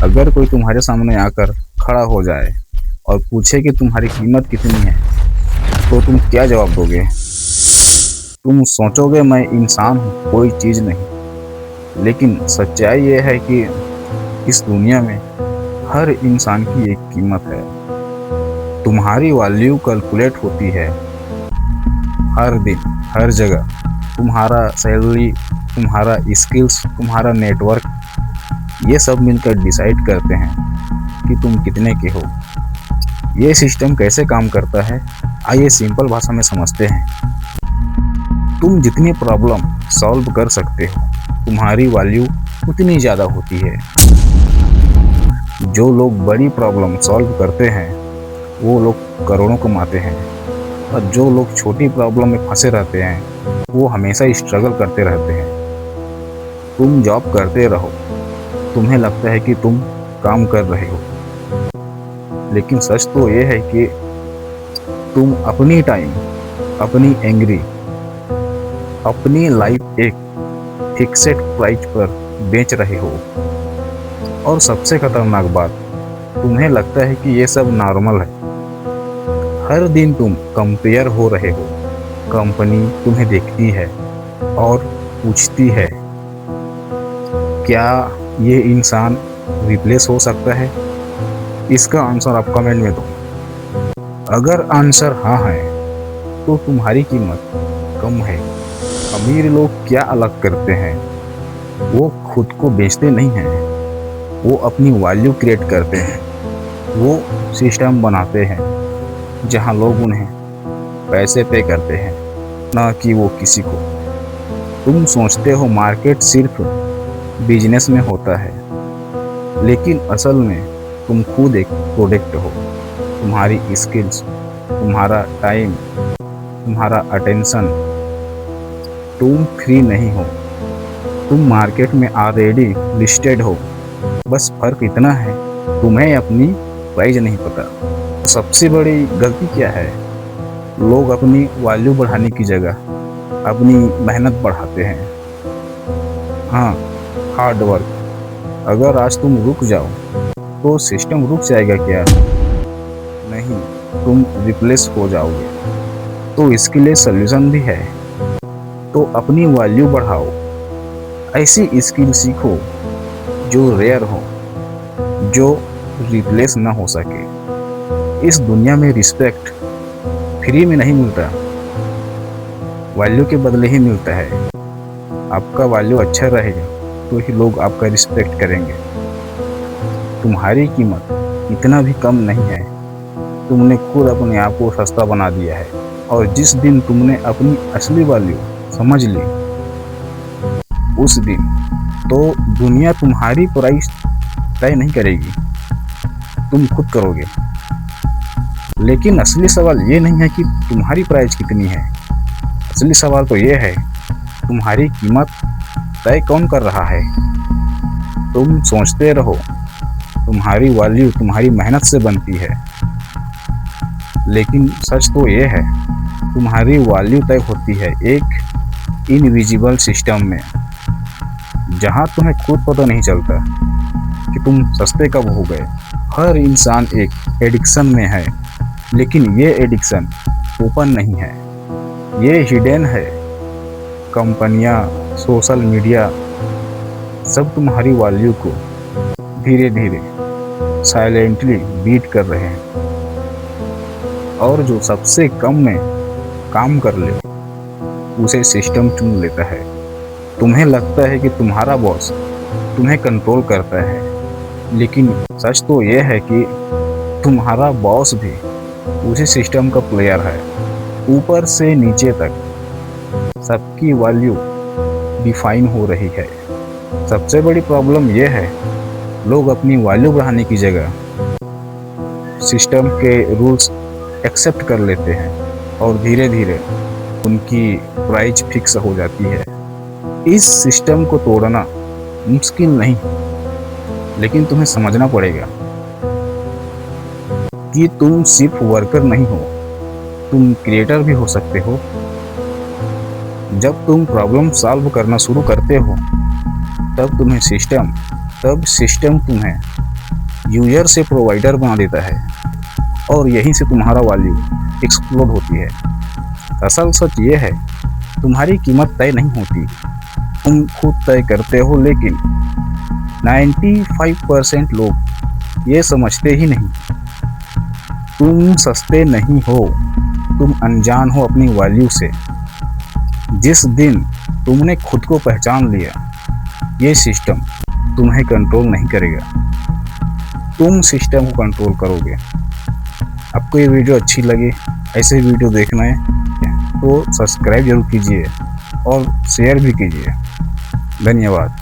अगर कोई तुम्हारे सामने आकर खड़ा हो जाए और पूछे कि तुम्हारी कीमत कितनी है, तो तुम क्या जवाब दोगे? तुम सोचोगे मैं इंसान हूँ, कोई चीज़ नहीं। लेकिन सच्चाई ये है कि इस दुनिया में हर इंसान की एक कीमत है। तुम्हारी वैल्यू कैलकुलेट होती है हर दिन, हर जगह। तुम्हारा सैलरी, तुम्हारा स्किल्स, तुम्हारा नेटवर्क, ये सब मिलकर डिसाइड करते हैं कि तुम कितने के हो। ये सिस्टम कैसे काम करता है, आइए सिंपल भाषा में समझते हैं। तुम जितनी प्रॉब्लम सॉल्व कर सकते हो, तुम्हारी वैल्यू उतनी ज़्यादा होती है। जो लोग बड़ी प्रॉब्लम सॉल्व करते हैं, वो लोग करोड़ों कमाते हैं, और जो लोग छोटी प्रॉब्लम में फंसे रहते हैं, वो हमेशा स्ट्रगल करते रहते हैं। तुम जॉब करते रहो, तुम्हें लगता है कि तुम काम कर रहे हो, लेकिन सच तो ये है कि तुम अपनी टाइम, अपनी एंग्री, अपनी लाइफ एक फिक्सेड प्राइस पर बेच रहे हो। और सबसे खतरनाक बात, तुम्हें लगता है कि ये सब नॉर्मल है। हर दिन तुम कंपेयर हो रहे हो। कंपनी तुम्हें देखती है और पूछती है, क्या ये इंसान रिप्लेस हो सकता है? इसका आंसर आप कमेंट में दो। अगर आंसर हाँ है, तो तुम्हारी कीमत कम है। अमीर लोग क्या अलग करते हैं? वो खुद को बेचते नहीं हैं, वो अपनी वैल्यू क्रिएट करते हैं। वो सिस्टम बनाते हैं जहां लोग उन्हें पैसे पे करते हैं, ना कि वो किसी को। तुम सोचते हो मार्केट सिर्फ बिजनेस में होता है, लेकिन असल में तुम खुद एक प्रोडक्ट हो। तुम्हारी स्किल्स, तुम्हारा टाइम, तुम्हारा अटेंशन। तुम फ्री नहीं हो, तुम मार्केट में ऑलरेडी लिस्टेड हो। बस फर्क इतना है, तुम्हें अपनी प्राइस नहीं पता। सबसे बड़ी गलती क्या है? लोग अपनी वैल्यू बढ़ाने की जगह अपनी मेहनत बढ़ाते हैं। हाँ, हार्ड वर्क। अगर आज तुम रुक जाओ, तो सिस्टम रुक जाएगा क्या? नहीं, तुम रिप्लेस हो जाओगे। तो इसके लिए सल्यूशन भी है। तो अपनी वैल्यू बढ़ाओ, ऐसी स्किल सीखो जो रेयर हो, जो रिप्लेस ना हो सके। इस दुनिया में रिस्पेक्ट फ्री में नहीं मिलता, वैल्यू के बदले ही मिलता है। आपका वैल्यू अच्छा रहेगा तो ही लोग आपका रिस्पेक्ट करेंगे। तुम्हारी कीमत इतना भी कम नहीं है। तुमने खुद अपने आप को सस्ता बना दिया है, और जिस दिन तुमने अपनी असली वैल्यू समझ ली, उस दिन तो दुनिया तुम्हारी प्राइस तय नहीं करेगी, तुम खुद करोगे। लेकिन असली सवाल ये नहीं है कि तुम्हारी प्राइस कितनी है। असली सवाल तो ये है, तुम्हारी कीमत तय कौन कर रहा है? तुम सोचते रहो तुम्हारी वैल्यू तुम्हारी मेहनत से बनती है, लेकिन सच तो ये है, तुम्हारी वैल्यू तय होती है एक इनविजिबल सिस्टम में, जहां तुम्हें खुद पता नहीं चलता कि तुम सस्ते कब हो गए। हर इंसान एक एडिक्शन में है, लेकिन ये एडिक्शन ओपन नहीं है, ये हिडन है। कंपनियां, सोशल मीडिया, सब तुम्हारी वैल्यू को धीरे धीरे साइलेंटली बीट कर रहे हैं। और जो सबसे कम में काम कर ले, उसे सिस्टम चुन लेता है। तुम्हें लगता है कि तुम्हारा बॉस तुम्हें कंट्रोल करता है, लेकिन सच तो यह है कि तुम्हारा बॉस भी उसी सिस्टम का प्लेयर है। ऊपर से नीचे तक सबकी वैल्यू डिफाइन हो रही है। सबसे बड़ी प्रॉब्लम यह है, लोग अपनी वैल्यू बढ़ाने की जगह सिस्टम के रूल्स एक्सेप्ट कर लेते हैं, और धीरे धीरे उनकी प्राइस फिक्स हो जाती है। इस सिस्टम को तोड़ना मुश्किल नहीं, लेकिन तुम्हें समझना पड़ेगा कि तुम सिर्फ वर्कर नहीं हो, तुम क्रिएटर भी हो सकते हो। जब तुम प्रॉब्लम सॉल्व करना शुरू करते हो, तब सिस्टम तुम्हें यूजर से प्रोवाइडर बना देता है और यहीं से तुम्हारा वैल्यू एक्सप्लोड होती है। असल सच ये है, तुम्हारी कीमत तय नहीं होती, तुम खुद तय करते हो। लेकिन 95% लोग ये समझते ही नहीं। तुम सस्ते नहीं हो, तुम अनजान हो अपनी वैल्यू से। जिस दिन तुमने खुद को पहचान लिया, ये सिस्टम तुम्हें कंट्रोल नहीं करेगा, तुम सिस्टम को कंट्रोल करोगे। आपको ये वीडियो अच्छी लगे, ऐसे वीडियो देखना है तो सब्सक्राइब जरूर कीजिए और शेयर भी कीजिए। धन्यवाद।